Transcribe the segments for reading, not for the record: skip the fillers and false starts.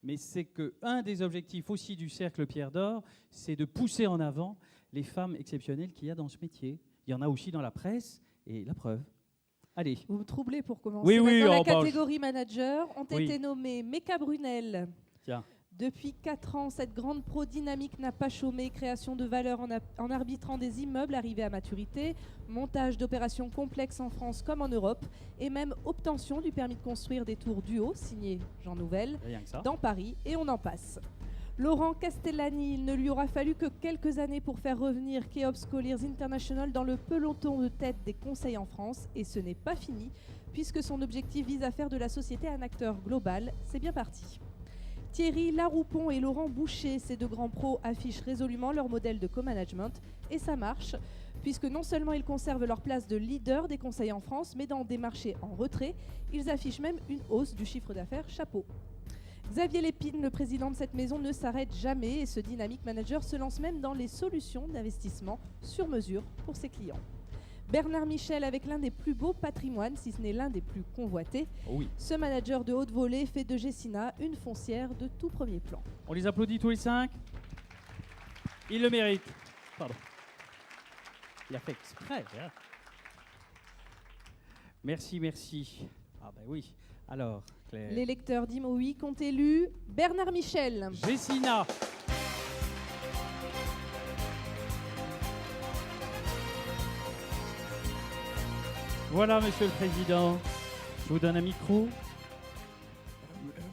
mais c'est qu'un des objectifs aussi du Cercle Pierre d'Or, c'est de pousser en avant les femmes exceptionnelles qu'il y a dans ce métier. Il y en a aussi dans la presse, et la preuve. Allez. Vous me troublez pour commencer. Oui, oui, Dans la oh, bah, catégorie manager ont oui. été nommés Meka Brunel. Tiens. Depuis 4 ans, cette grande pro dynamique n'a pas chômé. Création de valeur en arbitrant des immeubles arrivés à maturité, montage d'opérations complexes en France comme en Europe, et même obtention du permis de construire des tours du haut, signé Jean Nouvel, Rien que ça. dans Paris, et on en passe. Laurent Castellani, il ne lui aura fallu que quelques années pour faire revenir Keops Colliers International dans le peloton de tête des conseils en France, et ce n'est pas fini, puisque son objectif vise à faire de la société un acteur global. C'est bien parti. Thierry Laroupon et Laurent Boucher, ces deux grands pros, affichent résolument leur modèle de co-management, et ça marche, puisque non seulement ils conservent leur place de leader des conseils en France, mais dans des marchés en retrait, ils affichent même une hausse du chiffre d'affaires. Chapeau. Xavier Lépine, le président de cette maison, ne s'arrête jamais et ce dynamic manager se lance même dans les solutions d'investissement sur mesure pour ses clients. Bernard Michel, avec l'un des plus beaux patrimoines, si ce n'est l'un des plus convoités, Oui. ce manager de haute volée fait de Gessina une foncière de tout premier plan. On les applaudit tous les 5. Ils le méritent. Pardon. Il a fait exprès. Hein. Merci, merci. Ah ben oui. Alors, Claire. Les lecteurs d'Imo Week ont élu Bernard Michel. Gessina. Voilà, Monsieur le Président. Je vous donne un micro.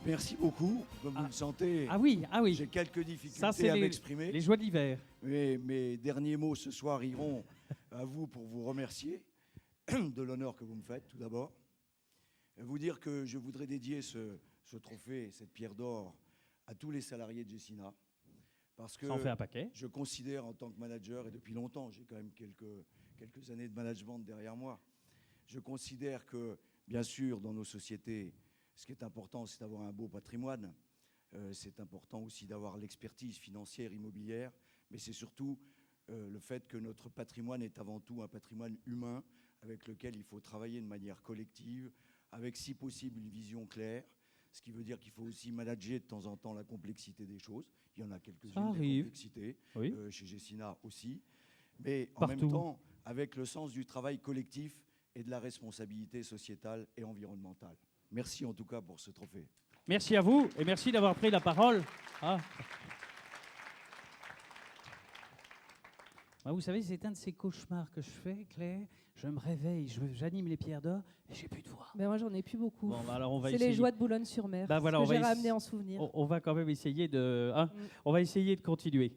Merci beaucoup. Comme vous le sentez, Ah oui, ah oui. j'ai quelques Ça, difficultés c'est à les m'exprimer. joies de l'hiver. Mais mes derniers mots ce soir iront à vous pour vous remercier de l'honneur que vous me faites, tout d'abord. Vous dire que je voudrais dédier ce trophée, cette pierre d'or, à tous les salariés de Gessina. Parce que Ça en fait un paquet. je considère en tant que manager, et depuis longtemps, j'ai quand même quelques années de management derrière moi, je considère que, bien sûr, dans nos sociétés, ce qui est important, c'est d'avoir un beau patrimoine. C'est important aussi d'avoir l'expertise financière, immobilière, mais c'est surtout le fait que notre patrimoine est avant tout un patrimoine humain avec lequel il faut travailler de manière collective, avec si possible une vision claire, ce qui veut dire qu'il faut aussi manager de temps en temps la complexité des choses. Il y en a quelques-unes des complexités, oui. chez Gessina aussi, mais en Partout. même temps avec le sens du travail collectif et de la responsabilité sociétale et environnementale. Merci en tout cas pour ce trophée. Merci à vous et merci d'avoir pris la parole. Ah. Bah, vous savez, c'est un de ces cauchemars que je fais, Claire. Je me réveille, j'anime les pierres d'or et j'ai plus de voix. Ben moi, j'en ai plus beaucoup. Bon, bah, alors on va C'est essayer. les joies de Boulogne-sur-Mer. Bah, voilà, ce on que va j'ai essa- ramené en souvenir. On va quand même essayer de, hein, on va essayer de continuer.